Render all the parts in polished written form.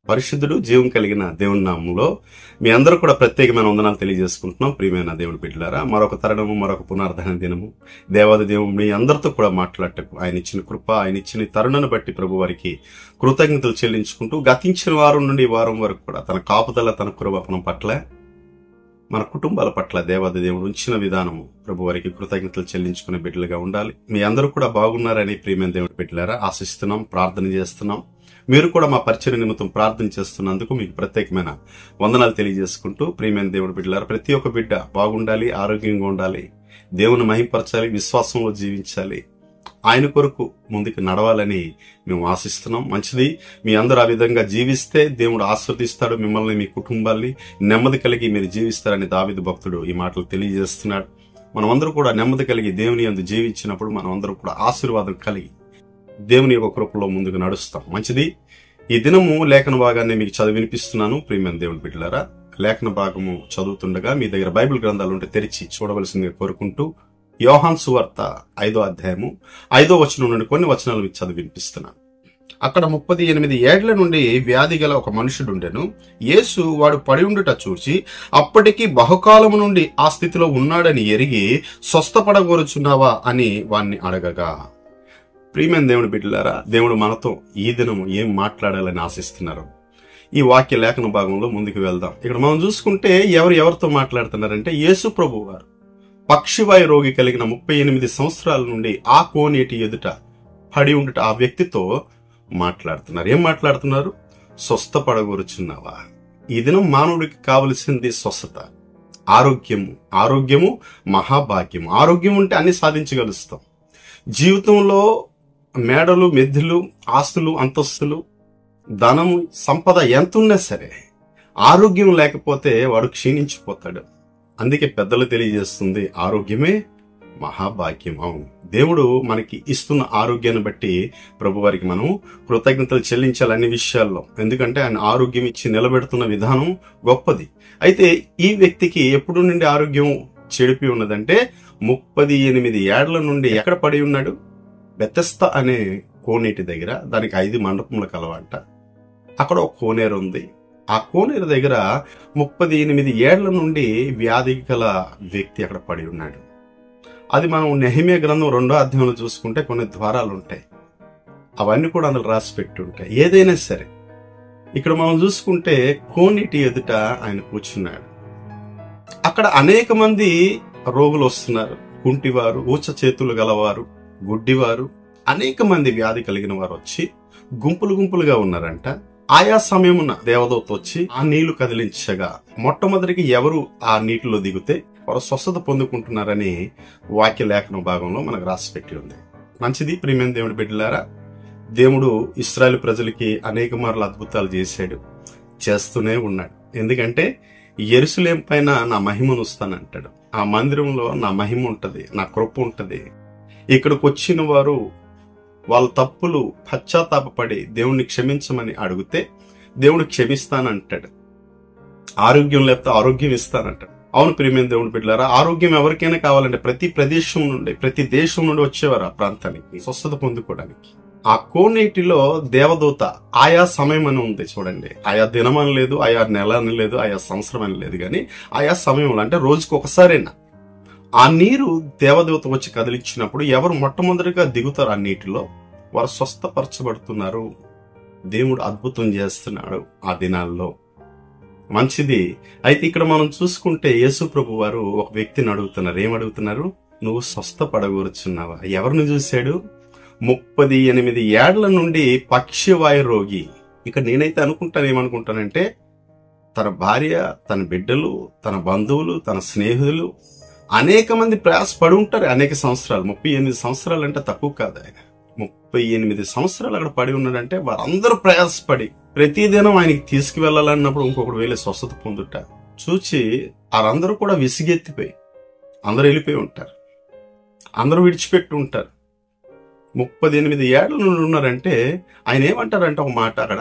పరిశుద్ధుడు జీవం కలిగిన దేవుని నామంలో మీ అందరూ కూడా ప్రత్యేకమైన వందనాలు తెలియజేసుకుంటున్నాం. ప్రియమైన దేవుని బిడ్డలారా, మరొక తరుణము, మరొక పునరుద్ధరణ దినము దేవాది దేవుడు మీ అందరితో కూడా మాట్లాడటకు ఆయన ఇచ్చిన కృప, ఆయన ఇచ్చిన తరుణను బట్టి ప్రభు వారికి కృతజ్ఞతలు చెల్లించుకుంటూ గతించిన వారం నుండి ఈ వారం వరకు కూడా తన కాపుదల, తన కృపణ పట్ల, మన కుటుంబాల పట్ల దేవాది దేవుడు ఉంచిన విధానము ప్రభు వారికి కృతజ్ఞతలు చెల్లించుకునే బిడ్డలుగా ఉండాలి. మీ అందరూ కూడా బాగున్నారని ప్రియమైన దేవుని బిడ్డలారా ఆశిస్తున్నాం, ప్రార్థన చేస్తున్నాం. మీరు కూడా మా పరిచయ నిమిత్తం ప్రార్థన చేస్తున్నందుకు మీకు ప్రత్యేకమైన వందనాలు తెలియజేసుకుంటూ ప్రియమైన దేవుని బిడ్డలారా, ప్రతి ఒక్క బిడ్డ బాగుండాలి, ఆరోగ్యంగా ఉండాలి, దేవుని మహింపరచాలి, విశ్వాసంలో జీవించాలి, ఆయన కొరకు ముందుకు నడవాలని మేము ఆశిస్తున్నాం. మంచిది, మీ అందరూ ఆ విధంగా జీవిస్తే దేవుడు ఆశీర్వదిస్తాడు మిమ్మల్ని, మీ కుటుంబాన్ని నెమ్మది కలిగి మీరు జీవిస్తారని దావీదు భక్తుడు ఈ మాటలు తెలియజేస్తున్నాడు. మనమందరూ కూడా నెమ్మది కలిగి దేవుని యందు జీవించినప్పుడు మనమందరూ కూడా ఆశీర్వాదం కలిగి దేవుని యొక్క కృపలో ముందుకు నడుస్తాం. మంచిది, ఈ దినము లేఖన భాగాన్ని మీకు చదివి వినిపిస్తున్నాను. ప్రియమైన దేవుని బిడ్డలారా, లేఖన భాగము చదువుతుండగా మీ దగ్గర బైబిల్ గ్రంథాలు ఉంటే తెరిచి చూడవలసిందిగా కోరుకుంటూ యోహాను సువార్త 5వ అధ్యాయము 5వ వచనం నుండి కొన్ని వచనాలు మీకు చదివి వినిపిస్తున్నాను. అక్కడ 38 ఏళ్ల నుండి వ్యాధి గల ఒక మనుషుడుండెను. యేసు వాడు పడి ఉండుట చూచి అప్పటికి బహుకాలము నుండి ఆ స్థితిలో ఉన్నాడని ఎరిగి స్వస్థపడగోరుచున్నావా అని వాణ్ణి అడగగా. ప్రియమైన దేవుని బిడ్డలారా, దేవుడు మనతో ఈ దినము ఏం మాట్లాడాలని ఆశిస్తున్నారు, ఈ వాక్య లేఖన భాగంలో ముందుకు వెళ్దాం. ఇక్కడ మనం చూసుకుంటే ఎవరితో మాట్లాడుతున్నారంటే యేసు ప్రభు వారు పక్షివాయు రోగి కలిగిన 38 సంవత్సరాల నుండి ఆ కోనేటి ఎదుట పడి ఉండుట ఆ వ్యక్తితో మాట్లాడుతున్నారు. ఏం మాట్లాడుతున్నారు? స్వస్థపడగోరుచున్నావా? ఈ దినం మానవుడికి కావలసింది స్వస్థత, ఆరోగ్యము. ఆరోగ్యము మహాభాగ్యము. ఆరోగ్యం ఉంటే అన్ని సాధించగలుగుతాం. జీవితంలో మేడలు, మెద్దులు, ఆస్తులు, అంతస్తులు, ధనము, సంపద ఎంతున్నా సరే ఆరోగ్యం లేకపోతే వాడు క్షీణించిపోతాడు. అందుకే పెద్దలు తెలియజేస్తుంది ఆరోగ్యమే మహాభాగ్యం. అవును, దేవుడు మనకి ఇస్తున్న ఆరోగ్యాన్ని బట్టి ప్రభు వారికి మనం కృతజ్ఞతలు చెల్లించాలి అన్ని విషయాల్లో. ఎందుకంటే ఆయన ఆరోగ్యం ఇచ్చి నిలబెడుతున్న విధానం గొప్పది. అయితే ఈ వ్యక్తికి ఎప్పుడు నుండి ఆరోగ్యం చెడిపి ఉన్నదంటే 38 ఏళ్ల నుండి ఎక్కడ పడి ఉన్నాడు? బెతెస్దా అనే కోనేటి దగ్గర. దానికి 5 మండపముల కలవంట. అక్కడ ఒక కోనేరు ఉంది. ఆ కోనేరు దగ్గర 38 ఏళ్ల నుండి వ్యాధి గల వ్యక్తి అక్కడ పడి ఉన్నాడు. అది మనం నెహెమ్యా గ్రంథం 2వ అధ్యాయంలో చూసుకుంటే కొన్ని ద్వారాలు ఉంటాయి, అవన్నీ కూడా అందులో రాసి పెట్టి ఉంటాయి. ఏదైనా సరే ఇక్కడ మనం చూసుకుంటే కోనేటి ఎదుట ఆయన కూర్చున్నాడు. అక్కడ అనేక మంది రోగులు వస్తున్నారు. కుంటివారు, ఊచ చేతులు గలవారు, గుడ్డివారు, అనేక మంది వ్యాధి కలిగిన వారు వచ్చి గుంపులు గుంపులుగా ఉన్నారంట. ఆయా సమయమున దేవదూత వచ్చి ఆ నీళ్లు కదిలించగా మొట్టమొదటికి ఎవరు ఆ నీటిలో దిగితే వారు స్వస్థత పొందుకుంటున్నారని వాక్య లేఖన భాగంలో మనకు రాసి పెట్టి ఉంది. మంచిది, ప్రియమైన దేవుడి బిడ్డలారా, దేవుడు ఇశ్రాయేలు ప్రజలకి అనేక మార్లు అద్భుతాలు చేశాడు, చేస్తూనే ఉన్నాడు. ఎందుకంటే యెరూషలేము పైన నా మహిమను ఉంచుతానంటాడు. ఆ మందిరంలో నా మహిమ ఉంటది, నా కృప ఉంటది. ఇక్కడికి వచ్చిన వారు వాళ్ళ తప్పులు పశ్చాత్తాపపడి దేవుణ్ణి క్షమించమని అడిగితే దేవుడు క్షమిస్తానంటాడు. ఆరోగ్యం లేకపోతే ఆరోగ్యం ఇస్తానంటాడు. అవును ప్రియమైన దేవుని బిడ్డలారా, ఆరోగ్యం ఎవరికైనా కావాలంటే ప్రతి ప్రదేశం నుండి, ప్రతి దేశం నుండి వచ్చేవారు ఆ ప్రాంతానికి స్వస్థత పొందుకోవడానికి. ఆ కోనేటిలో దేవదూత ఆయా సమయం అని ఉంది చూడండి. ఆయా దినం అని లేదు, ఆయా నెల అని లేదు, ఆయా సంవత్సరం అని లేదు, కానీ ఆయా సమయంలో అంటే రోజుకు ఒకసారైనా ఆ నీరు దేవదూత వచ్చి కదిలించినప్పుడు ఎవరు మొట్టమొదటిగా దిగుతారు ఆ నీటిలో వారు స్వస్థపరచబడుతున్నారు. దేవుడు అద్భుతం చేస్తున్నాడు ఆ దినాల్లో. మంచిది. అయితే ఇక్కడ మనం చూసుకుంటే యేసు ప్రభు వారు ఒక వ్యక్తిని అడుగుతున్నారు. ఏమడుగుతున్నారు? నువ్వు స్వస్థపడగోరుచున్నావా? ఎవరిని చూశాడు? 38 ఏళ్ల నుండి పక్షవాయు రోగి. ఇక నేనైతే ఏమనుకుంటానంటే తన భార్య, తన బిడ్డలు, తన బంధువులు, తన స్నేహితులు అనేక మంది ప్రయాసపడి ఉంటారు. అనేక సంవత్సరాలు, 38 సంవత్సరాలు అంటే తక్కువ కాదు. ఆయన 38 సంవత్సరాలు అక్కడ పడి ఉన్నాడంటే వారందరూ ప్రయాసపడి ప్రతిదినం ఆయనకి తీసుకువెళ్లాలన్నప్పుడు ఇంకొకటి వేలే స్వస్థత పొందుట చూచి వారందరూ కూడా విసిగెత్తిపోయి అందరూ వెళ్ళిపోయి ఉంటారు, అందరూ విడిచిపెట్టి ఉంటారు. 38 ఏళ్ల నుండి ఉన్నారంటే ఆయన ఏమంటారంటే ఒక మాట, అక్కడ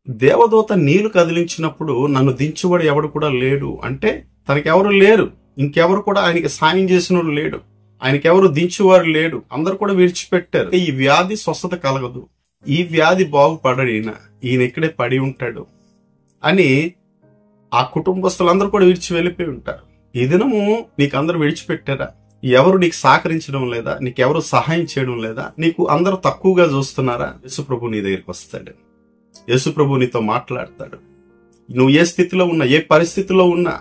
దేవదూత నీళ్లు కదిలించినప్పుడు నన్ను దించువాడు ఎవడు కూడా లేడు అంటే తనకెవరు లేరు, ఇంకెవరు కూడా ఆయనకి సాయం చేసిన లేడు, ఆయనకెవరు దించువారు లేడు, అందరు కూడా విడిచిపెట్టారు. ఈ వ్యాధి స్వస్థత కలగదు, ఈ వ్యాధి బాగుపడడు, ఈయన ఇక్కడే పడి ఉంటాడు, అని ఆ కుటుంబస్తులందరూ కూడా విడిచి వెళ్ళిపోయి ఉంటారు. ఈ దినము నీకు అందరూ విడిచిపెట్టారా? ఎవరు నీకు సహకరించడం లేదా? నీకెవరు సహాయం చేయడం లేదా? నీకు అందరూ తక్కువగా చూస్తున్నారా? యేసుప్రభు నీ దగ్గరికి వస్తాడు. యేసుప్రభు నీతో మాట్లాడతాడు. నువ్వు ఏ స్థితిలో ఉన్నా, ఏ పరిస్థితిలో ఉన్నా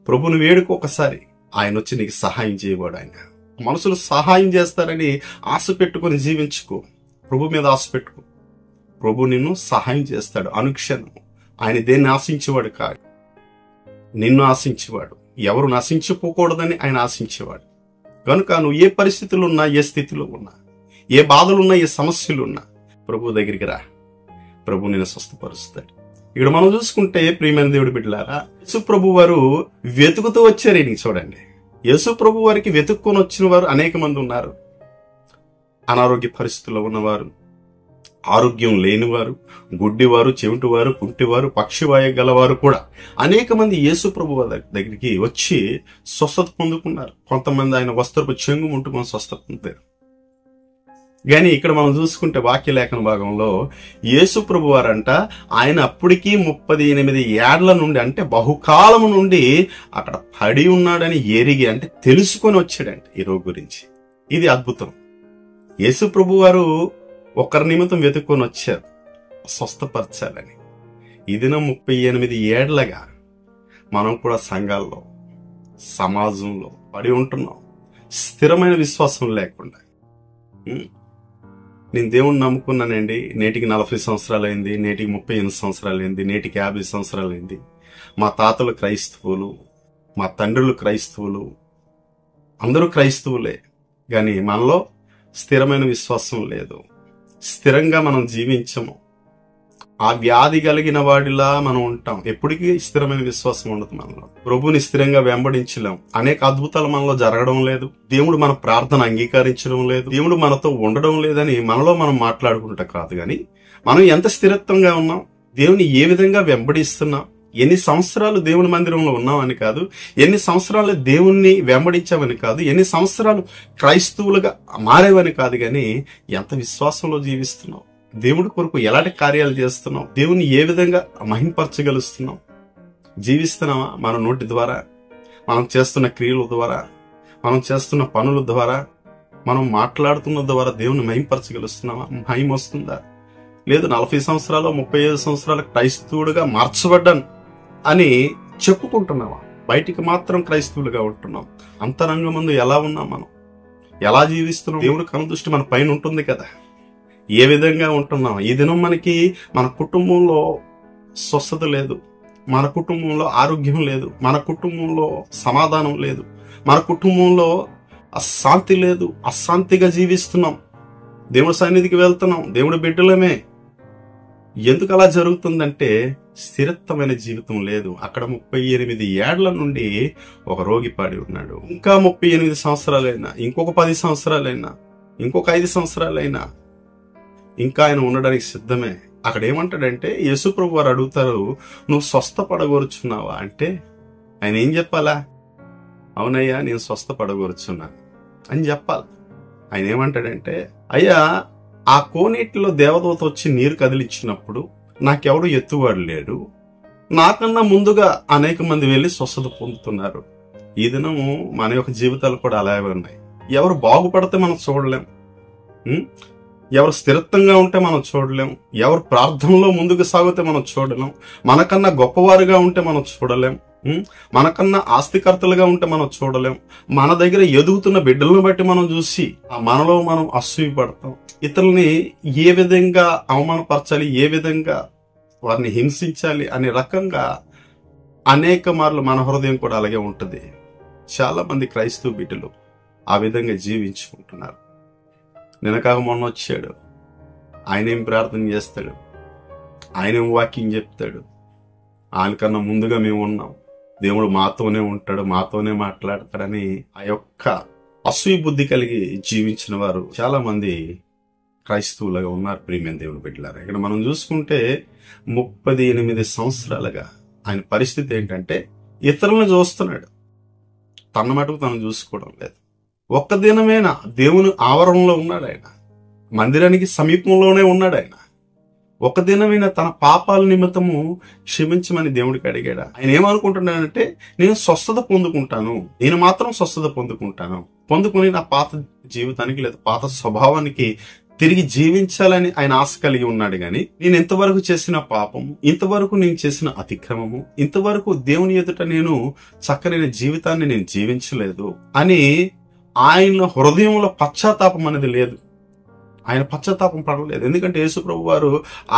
ప్రభుని వేడుకో ఒకసారి. ఆయన వచ్చి నీకు సహాయం చేయవాడు. ఆయన మనుషులు సహాయం చేస్తారని ఆశ పెట్టుకుని జీవించుకో. ప్రభు మీద ఆశ పెట్టుకో. ప్రభు నిన్ను సహాయం చేస్తాడు అనుక్షణం. ఆయన దేన్ని ఆశించేవాడు కాదు, నిన్ను ఆశించేవాడు. ఎవరు నశించిపోకూడదని ఆయన ఆశించేవాడు. కనుక నువ్వు ఏ పరిస్థితులు ఉన్నా, ఏ స్థితిలో ఉన్నా, ఏ బాధలున్నా, ఏ సమస్యలున్నా ప్రభు దగ్గరికి రా. ప్రభు నిన్ను స్వస్థపరుస్తాడు. ఇక్కడ మనం చూసుకుంటే ప్రియమైన దేవుడి బిడ్డలారా, యేసు ప్రభు వారు వెతుకుతూ వచ్చారు. ఈయనకి చూడండి, యేసు ప్రభు వారికి వెతుక్కొని వచ్చిన వారు అనేక మంది ఉన్నారు. అనారోగ్య పరిస్థితుల్లో ఉన్నవారు, ఆరోగ్యం లేనివారు, గుడ్డివారు, చెవిటివారు, కుంటివారు, పక్షివాయు గలవారు కూడా అనేక మంది యేసు ప్రభు దగ్గరికి వచ్చి స్వస్థత పొందుకున్నారు. కొంతమంది ఆయన వస్త్రపు చెంగు ముట్టుకొని స్వస్థత పొందారు. కానీ ఇక్కడ మనం చూసుకుంటే వాక్య లేఖన భాగంలో యేసు ప్రభు వారంట ఆయన అప్పటికీ 38 ఏళ్ల నుండి, అంటే బహుకాలము నుండి అక్కడ పడి ఉన్నాడని ఎరిగి, అంటే తెలుసుకొని వచ్చాడంట ఈ రోగి గురించి. ఇది అద్భుతం. యేసు ప్రభు వారు ఒకరి నిమిత్తం వెతుక్కొని వచ్చారు స్వస్థపరచాలని. ఈ దినం 38 ఏళ్లగా మనం కూడా సంఘాల్లో, సమాజంలో పడి ఉంటున్నాం, స్థిరమైన విశ్వాసం లేకుండా. నేను దేవుణ్ణి నమ్ముకున్నానండి, నేటికి 40 సంవత్సరాలైంది, నేటికి 38 సంవత్సరాలైంది, నేటికి 50 సంవత్సరాలైంది. మా తాతలు క్రైస్తవులు, మా తండ్రులు క్రైస్తవులు, అందరూ క్రైస్తవులే. కానీ మనలో స్థిరమైన విశ్వాసం లేదు. స్థిరంగా మనం జీవించము. ఆ వ్యాధి కలిగిన వాడిలా మనం ఉంటాం. ఎప్పటికీ స్థిరమైన విశ్వాసం ఉండదు మనలో. ప్రభుని స్థిరంగా వెంబడించలేం. అనేక అద్భుతాలు మనలో జరగడం లేదు. దేవుడు మన ప్రార్థన అంగీకరించడం లేదు. దేవుడు మనతో ఉండడం లేదని మనలో మనం మాట్లాడుకుంటా కాదు, కానీ మనం ఎంత స్థిరత్వంగా ఉన్నాం, దేవుని ఏ విధంగా వెంబడిస్తున్నాం, ఎన్ని సంవత్సరాలు దేవుని మందిరంలో ఉన్నామని కాదు, ఎన్ని సంవత్సరాలు దేవుణ్ణి వెంబడించామని కాదు, ఎన్ని సంవత్సరాలు క్రైస్తవులుగా మారేవని కాదు, కానీ ఎంత విశ్వాసంలో జీవిస్తున్నాం, దేవుడి కొరకు ఎలాంటి కార్యాలు చేస్తున్నాం, దేవుని ఏ విధంగా మహింపరచగలుస్తున్నాం, జీవిస్తున్నామా? మన నోటి ద్వారా, మనం చేస్తున్న క్రియల ద్వారా, మనం చేస్తున్న పనుల ద్వారా, మనం మాట్లాడుతున్న ద్వారా దేవుని మహింపరచగలుస్తున్నామా? మహిమ వస్తుందా? లేదు, 40 సంవత్సరాలు 35 సంవత్సరాల క్రైస్తవుడుగా మార్చబడ్డాను అని చెప్పుకుంటున్నావా? బయటికి మాత్రం క్రైస్తవులుగా ఉంటున్నాం. అంతరంగ ముందు ఎలా ఉన్నాం, మనం ఎలా జీవిస్తున్నాం? దేవుడి కనుదృష్టి మన పైన ఉంటుంది కదా. ఏ విధంగా ఉంటున్నాం? ఈ దినం మనకి మన కుటుంబంలో స్వస్థత లేదు, మన కుటుంబంలో ఆరోగ్యం లేదు, మన కుటుంబంలో సమాధానం లేదు, మన కుటుంబంలో అశాంతి లేదు, అశాంతిగా జీవిస్తున్నాం. దేవుడి సన్నిధికి వెళ్తున్నాం, దేవుడి బిడ్డలమే. ఎందుకు అలా జరుగుతుందంటే స్థిరత్వమైన జీవితం లేదు. అక్కడ 38 ఏళ్ల నుండి ఒక రోగి పడి ఉన్నాడు. ఇంకా 38 సంవత్సరాలైనా, ఇంకొక 10 సంవత్సరాలైనా, ఇంకొక 5 సంవత్సరాలైనా ఇంకా ఆయన ఉండడానికి సిద్ధమే. అక్కడ ఏమంటాడంటే, యేసుప్రభు వారు అడుగుతారు, నువ్వు స్వస్థపడగోరుచున్నావా అంటే ఆయన ఏం చెప్పాలా? అవునయ్యా, నేను స్వస్థపడగోరుచున్నాను అని చెప్పాలి. ఆయన ఏమంటాడంటే, అయ్యా, ఆ కోనేటిలో దేవదూత వచ్చి నీరు కదిలించినప్పుడు నాకెవడు ఎత్తువాడు లేడు, నాకన్నా ముందుగా అనేక మంది వెళ్ళి స్వస్థత పొందుతున్నారు. ఈ దినము మన యొక్క జీవితాలు కూడా అలాగే ఉన్నాయి. ఎవరు బాగుపడితే మనం చూడలేం, ఎవరు స్థిరత్వంగా ఉంటే మనం చూడలేం, ఎవరు ప్రార్థనలో ముందుకు సాగితే మనం చూడలేం, మనకన్నా గొప్పవారుగా ఉంటే మనం చూడలేం, మనకన్నా ఆస్తికర్తలుగా ఉంటే మనం చూడలేం, మన దగ్గర ఎదుగుతున్న బిడ్డలను బట్టి మనం చూసి మనలో మనం అసూయపడతాం. ఇతరుల్ని ఏ విధంగా అవమానపరచాలి, ఏ విధంగా వారిని హింసించాలి అనే రకంగా అనేక మార్లు మన హృదయం కూడా అలాగే ఉంటుంది. చాలా మంది క్రైస్తవ బిడ్డలు ఆ విధంగా జీవించుకుంటున్నారు. నినకాక మొన్న వచ్చాడు, ఆయన ఏం ప్రార్థన చేస్తాడు, ఆయన ఏం వాక్యం చెప్తాడు, ఆయనకన్నా ముందుగా మేము ఉన్నాం, దేవుడు మాతోనే ఉంటాడు, మాతోనే మాట్లాడతాడని ఆ యొక్క అసూయ బుద్ధి కలిగి జీవించిన వారు చాలా మంది క్రైస్తవులుగా ఉన్నారు. ప్రియమైన దేవుని బిడ్డలారా, ఇక్కడ మనం చూసుకుంటే 38 సంవత్సరాలుగా ఆయన పరిస్థితి ఏంటంటే ఇతరులను చూస్తున్నాడు, తన మటుకు తను చూసుకోవడం లేదు. ఒక్క దినమేనా దేవుని ఆవరణలో ఉన్నాడు ఆయన, మందిరానికి సమీపంలోనే ఉన్నాడు ఆయన. ఒక దినమైన తన పాపాల నిమిత్తము క్షమించమని దేవుడికి అడిగాడు. ఆయన ఏమనుకుంటున్నాడంటే, నేను స్వస్థత పొందుకుంటాను, నేను మాత్రం స్వస్థత పొందుకుని నా పాత జీవితానికి లేదా పాత స్వభావానికి తిరిగి జీవించాలని ఆయన ఆశ కలిగి ఉన్నాడు. గాని నేను ఇంతవరకు చేసిన పాపము, ఇంతవరకు నేను చేసిన అతిక్రమము, ఇంతవరకు దేవుని ఎదుట నేను చక్కనైన జీవితాన్ని నేను జీవించలేదు అని ఆయన హృదయంలో పశ్చాత్తాపం అనేది లేదు. ఆయన పశ్చాత్తాపం పడలేదు. ఎందుకంటే యేసుప్రభు వారు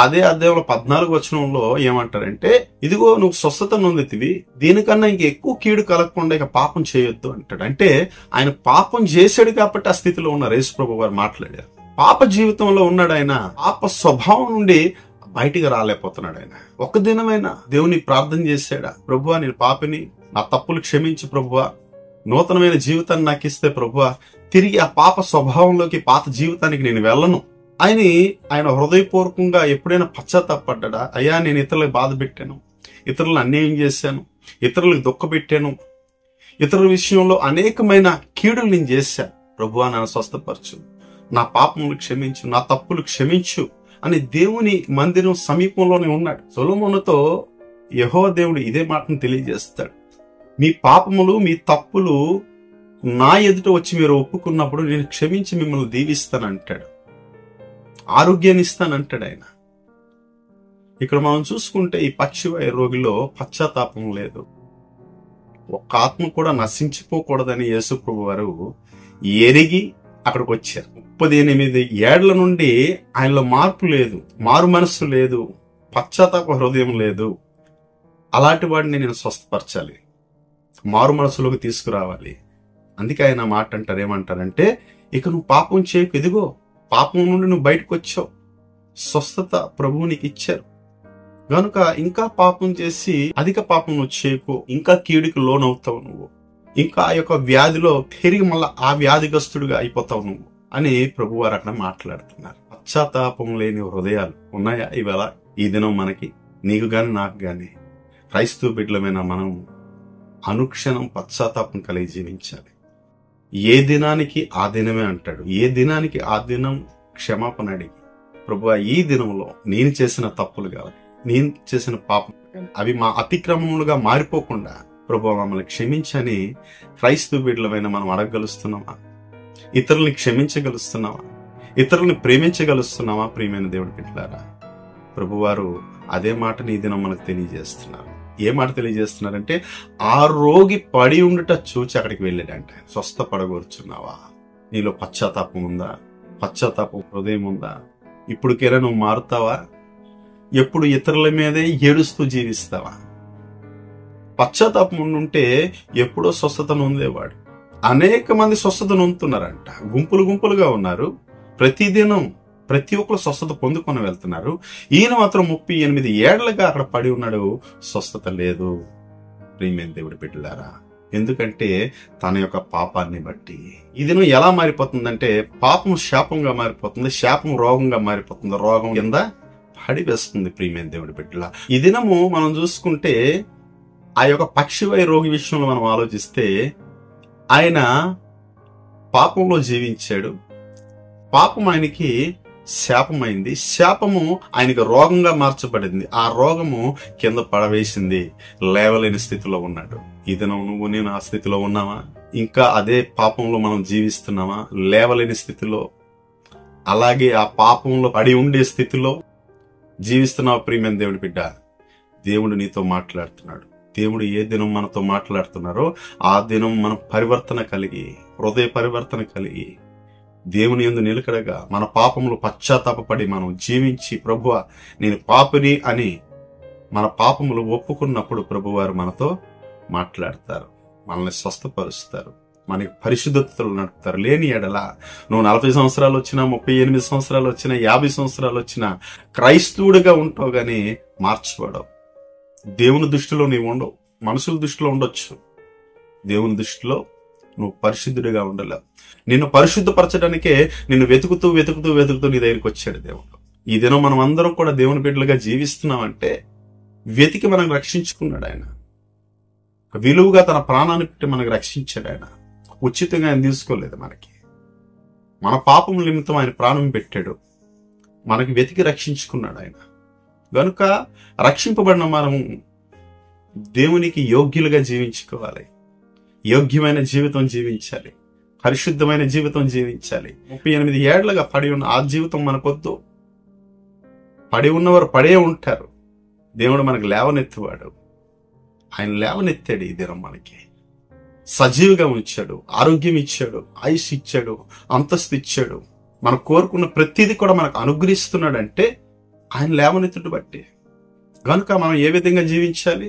అదే అధ్యాయంలో 14వ వచనంలో ఏమంటారంటే, ఇదిగో నువ్వు స్వస్థత నొందితివి, దీనికన్నా ఇంక ఎక్కువ కీడు కలగకుండా ఇక పాపం చేయొద్దు అంటాడు. అంటే ఆయన పాపం చేశాడు కాబట్టి ఆ స్థితిలో ఉన్నారు. యేసుప్రభు వారు మాట్లాడారు. పాప జీవితంలో ఉన్నాడు ఆయన. పాప స్వభావం నుండి బయటికి రాలేకపోతున్నాడు ఆయన. ఒక దినమైనా దేవుని ప్రార్థన చేశాడా, ప్రభువా నేను పాపిని, నా తప్పులు క్షమించి ప్రభువా, నూతనమైన జీవితాన్ని నాకు ఇస్తే ప్రభువా, తిరిగి ఆ పాప స్వభావంలోకి, పాత జీవితానికి నేను వెళ్ళను అని ఆయన హృదయపూర్వకంగా ఎప్పుడైనా పశ్చాత్తాపడ్డా? అయ్యా నేను ఇతరులకు బాధ పెట్టాను, ఇతరులను అన్యాయం చేశాను, ఇతరులకు దుఃఖ పెట్టాను, ఇతరుల విషయంలో అనేకమైన కీడులు నేను చేశాను, ప్రభువా నన్ను స్వస్థపరచు, నా పాపములు క్షమించు, నా తప్పులు క్షమించు అని దేవుని మందిరం సమీపంలోనే ఉన్నాడు. సొలొమోనుతో యెహోవా దేవుడు ఇదే మాటను తెలియజేస్తాడు. మీ పాపములు, మీ తప్పులు నా ఎదుట వచ్చి మీరు ఒప్పుకున్నప్పుడు నేను క్షమించి మిమ్మల్ని దీవిస్తానంటాడు, ఆరోగ్యాన్ని ఇస్తానంటాడు ఆయన. ఇక్కడ మనం చూసుకుంటే ఈ పక్షివాయు రోగిలో పశ్చాత్తాపం లేదు. ఒక్క ఆత్మ కూడా నశించిపోకూడదని యేసుప్రభు వారు ఎరిగి అక్కడికి వచ్చారు. 38 ఏళ్ల నుండి ఆయనలో మార్పు లేదు, మారు మనస్సు లేదు, పశ్చాత్తాప హృదయం లేదు. అలాంటి వాడిని నేను స్వస్థపరచాలి, మారు మనసులోకి తీసుకురావాలి. అందుకే ఆయన మాట అంటారు, ఏమంటారంటే, ఇక నువ్వు పాపం చేయకు, ఎదిగో పాపం నుండి నువ్వు బయటకు వచ్చావు, స్వస్థత ప్రభువు నీకు ఇచ్చారు గనుక ఇంకా పాపం చేసి అధిక పాపం నువ్వు చేయకు, ఇంకా కీడుకి లోనవుతావు నువ్వు, ఇంకా ఆ యొక్క వ్యాధిలో తిరిగి మళ్ళా ఆ వ్యాధిగ్రస్తుడిగా అయిపోతావు నువ్వు అని ప్రభువారు అక్కడ మాట్లాడుతున్నారు. పశ్చాత్తాపం లేని హృదయాలు ఉన్నాయా ఇవాళ ఈ దినం మనకి? నీకు గాని నాకు గాని క్రైస్తవ బిడ్డలమైన మనం అనుక్షణం పశ్చాత్తాపం కలిగి జీవించాలి. ఏ దినానికి ఆ దినమే అంటాడు. ఏ దినానికి ఆ దినం క్షమాపణ అడిగి, ప్రభువా ఈ దినంలో నేను చేసిన తప్పులు కావాలి, నేను చేసిన పాపం కానీ అవి మా అతిక్రమములుగా మారిపోకుండా ప్రభువా మమ్మల్ని క్షమించని క్రైస్తవ బిడ్డలమైన మనం అడగగలుస్తున్నామా? ఇతరుల్ని క్షమించగలుస్తున్నామా? ఇతరుల్ని ప్రేమించగలుస్తున్నామా? ప్రియమైన దేవుడి బిడ్డలారా, ప్రభువారు అదే మాటని ఈ దినం మనకు తెలియజేస్తున్నారు. ఏ మాట తెలియజేస్తున్నారంటే, ఆ రోగి పడి ఉండుట చూచి అక్కడికి వెళ్ళాడంట. స్వస్థపడగోరుచున్నావా? నీలో పశ్చాత్తాపం ఉందా? పశ్చాత్తాపం హృదయం ఉందా? ఇప్పుడుకేరా నువ్వు మారుతావా? ఎప్పుడు ఇతరుల మీదే ఏడుస్తూ జీవిస్తావా? పశ్చాత్తాపం ఉంటే ఎప్పుడో స్వస్థత నొందేవాడు. అనేక మంది స్వస్థత నొందుతున్నారంట, గుంపులు గుంపులుగా ఉన్నారు. ప్రతిదినం ప్రతి ఒక్కరు స్వస్థత పొందుకొని వెళ్తున్నారు. ఈయన మాత్రం 38 ఏళ్లుగా అక్కడ పడి ఉన్నాడు, స్వస్థత లేదు. ప్రియమైన దేవుడి బిడ్డలారా, ఎందుకంటే తన యొక్క పాపాన్ని బట్టి ఈ దినం ఎలా మారిపోతుందంటే, పాపం శాపంగా మారిపోతుంది, శాపం రోగంగా మారిపోతుంది, రోగం కింద పడి వేస్తుంది. ప్రియమైన దేవుడి బిడ్డలా, ఈ దినము మనం చూసుకుంటే ఆ యొక్క పక్షివాయు రోగి విషయంలో మనం ఆలోచిస్తే, ఆయన పాపంలో జీవించాడు, పాపం ఆయనకి శాపమైంది, శాపము ఆయనకి రోగంగా మార్చబడింది, ఆ రోగము కింద పడవేసింది, లేవలేని స్థితిలో ఉన్నాడు. ఈ దినం నువ్వు నేను ఆ స్థితిలో ఉన్నావా? ఇంకా అదే పాపంలో మనం జీవిస్తున్నామా? లేవలేని స్థితిలో, అలాగే ఆ పాపంలో పడి ఉండే స్థితిలో జీవిస్తున్నావా? ప్రియమైన దేవుడి బిడ్డ, దేవుడు నీతో మాట్లాడుతున్నాడు. దేవుడు ఏ దినం మనతో మాట్లాడుతున్నారో ఆ దినం మనం పరివర్తన కలిగి, హృదయ పరివర్తన కలిగి, దేవుని యందు నిలకడగా మన పాపములు పశ్చాత్తాపడి మనం జీవించి, ప్రభువా నేను పాపిని అని మన పాపములు ఒప్పుకున్నప్పుడు ప్రభువారు మనతో మాట్లాడతారు, మనల్ని స్వస్థపరుస్తారు, మనకి పరిశుద్ధతలు నడుపుతారు. లేని ఎడల నువ్వు 40 సంవత్సరాలు వచ్చినా, 38 సంవత్సరాలు వచ్చినా, 50 సంవత్సరాలు వచ్చినా క్రైస్తవుడిగా ఉంటావు గాని మార్చబడవు. దేవుని దృష్టిలో నీవు ఉండవు, మనుషుల దృష్టిలో ఉండొచ్చు, దేవుని దృష్టిలో నువ్వు పరిశుద్ధుడిగా ఉండలేవు. నిన్ను పరిశుద్ధపరచడానికే నిన్ను వెతుకుతూ వెతుకుతూ వెతుకుతూ నీ దగ్గరికి వచ్చాడు దేవుడు. ఈ దినం మనం అందరం కూడా దేవుని బిడ్డలుగా జీవిస్తున్నామంటే వెతికి మనం రక్షించుకున్నాడు ఆయన. విలువగా తన ప్రాణాన్ని పెట్టి మనకు రక్షించాడు ఆయన. ఉచితంగా ఆయన తీసుకోలేదు, మనకి మన పాపం నిమిత్తం ఆయన ప్రాణం పెట్టాడు, మనకి వెతికి రక్షించుకున్నాడు ఆయన. గనుక రక్షింపబడిన మనం దేవునికి యోగ్యులుగా జీవించుకోవాలి, యోగ్యమైన జీవితం జీవించాలి, పరిశుద్ధమైన జీవితం జీవించాలి. 38 ఏళ్లుగా పడి ఉన్న ఆ జీవితం మనకొద్దు. పడి ఉన్నవారు పడే ఉంటారు. దేవుడు మనకు లేవనెత్తువాడు. ఆయన లేవనెత్తాడు. ఈ దినం మనకి సజీవుగా ఉంచాడు, ఆరోగ్యం ఇచ్చాడు, ఆయుష్ ఇచ్చాడు, అంతస్తు ఇచ్చాడు. మనం కోరుకున్న ప్రతిదీ కూడా మనకు అనుగ్రహిస్తున్నాడంటే ఆయన లేవనెత్తుడు బట్టి. కనుక మనం ఏ విధంగా జీవించాలి?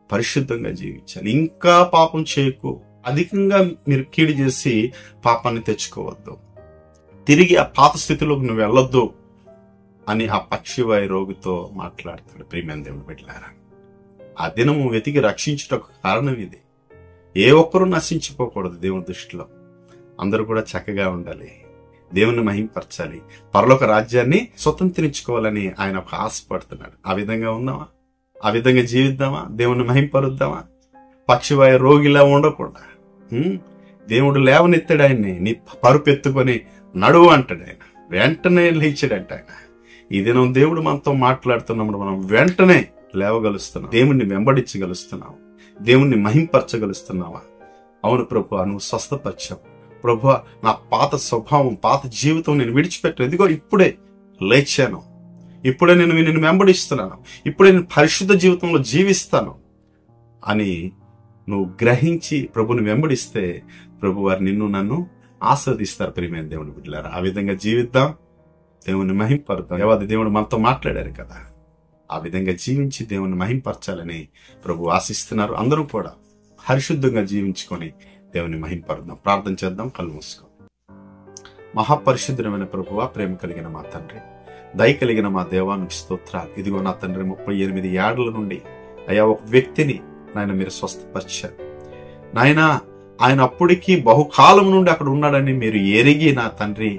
పరిశుద్ధంగా జీవించాలి. ఇంకా పాపం చేయకు, అధికంగా మీరు కీడు చేసి పాపాన్ని తెచ్చుకోవద్దు, తిరిగి ఆ పాత స్థితిలోకి నువ్వు వెళ్ళొద్దు అని ఆ పక్షివాయు రోగితో మాట్లాడతాడు. ప్రియమైన దేవుని బిడ్డలారా, ఆ దినము వెతికి రక్షించుటకు కారణం ఇది. ఏ ఒక్కరూ నశించిపోకూడదు. దేవుని దృష్టిలో అందరూ కూడా చక్కగా ఉండాలి, దేవుని మహింపరచాలి, పరలోక రాజ్యాన్ని స్వతంత్రించుకోవాలని ఆయన ఒక ఆశపడుతున్నాడు. ఆ విధంగా ఉందామా? ఆ విధంగా జీవిద్దామా? దేవుని మహింపరుద్దామా? పక్షివాయు రోగిలా ఉండకుండా దేవుడు లేవనెత్తాడు ఆయన్ని. నీ పరుపెత్తుకొని నడువు అంటాడు ఆయన. వెంటనే లేచాడంట ఆయన. ఈ దినం దేవుడు మనతో మాట్లాడుతున్నప్పుడు మనం వెంటనే లేవగలుస్తున్నాం, దేవుణ్ణి వెంబడించగలుస్తున్నావు, దేవుణ్ణి మహింపరచగలుస్తున్నావా? అవును ప్రభువా, నువ్వు స్వస్థపరిచావు ప్రభువా. నా పాత స్వభావం, పాత జీవితం నేను విడిచిపెట్టాను. ఇదిగో ఇప్పుడే లేచాను, ఇప్పుడే నేను నిన్ను వెంబడిస్తున్నాను, ఇప్పుడే నేను పరిశుద్ధ జీవితంలో జీవిస్తాను అని నువ్వు గ్రహించి ప్రభుని వెంబడిస్తే ప్రభు వారు నిన్ను నన్ను ఆస్వాదిస్తారు. ప్రియమైన దేవుని బిడ్డలారా, ఆ విధంగా జీవిద్దాం, దేవుని మహింపరుద్దాం. దేవాది దేవుడు మనతో మాట్లాడారు కదా, ఆ విధంగా జీవించి దేవుని మహింపరచాలని ప్రభు ఆశిస్తున్నారు. అందరూ కూడా పరిశుద్ధంగా జీవించుకొని దేవుని మహింపరుద్దాం. ప్రార్థన చేద్దాం. కళ్ళు మూసుకో. మహాపరిశుద్ధమైన ప్రభువా, ప్రేమ కలిగిన మా తండ్రి, దయ కలిగిన మా దేవానికి స్తోత్రాలు. ఇదిగో నా తండ్రి, 38 ఏళ్ల నుండి అయ్యా ఒక వ్యక్తిని నాయన మీరు స్వస్థపరిచారు నాయన. ఆయన అప్పటికి బహుకాలం నుండి అక్కడ ఉన్నాడని మీరు ఎరిగి నా తండ్రి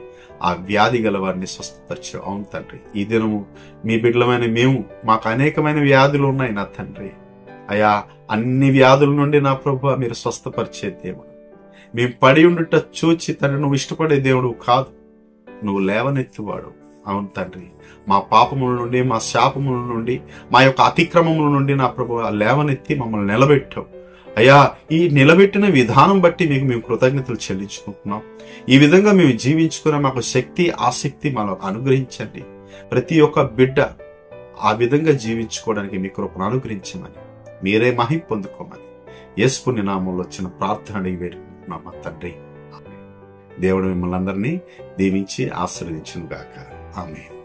ఆ వ్యాధి గల వారిని స్వస్థపరిచారు. అవును తండ్రి, ఈ దినము మీ బిడ్డలమైన మేము, మాకు అనేకమైన వ్యాధులు ఉన్నాయి నా తండ్రి. అయా అన్ని వ్యాధుల నుండి నా ప్రభు మీరు స్వస్థపరిచే దేవుడు. మేము పడి ఉండుట చూచి తండ్రి నువ్వు ఇష్టపడే దేవుడు కాదు, నువ్వు లేవనెత్తువాడు. అవును తండ్రి, మా పాపముల నుండి, మా శాపముల నుండి, మా యొక్క అతిక్రమముల నుండి నా ప్రభు లేవనెత్తి మమ్మల్ని నిలబెట్టావు అయ్యా. ఈ నిలబెట్టిన విధానం బట్టి మీకు మేము కృతజ్ఞతలు చెల్లించుకుంటున్నాం. ఈ విధంగా మేము జీవించుకునే మాకు శక్తి, ఆసక్తి మాకు అనుగ్రహించండి. ప్రతి ఒక్క బిడ్డ ఆ విధంగా జీవించుకోవడానికి మీ కృపను అనుగ్రహించమని, మీరే మహిమ పొందుకోమని యేసు పుణ్య నామంలో వచ్చిన ప్రార్థన అడిగి వేడుకుంటున్నాం మా తండ్రి. దేవుడు మిమ్మల్ని అందరినీ దీవించి ఆశీర్వదించును గాక. ఆమేన్.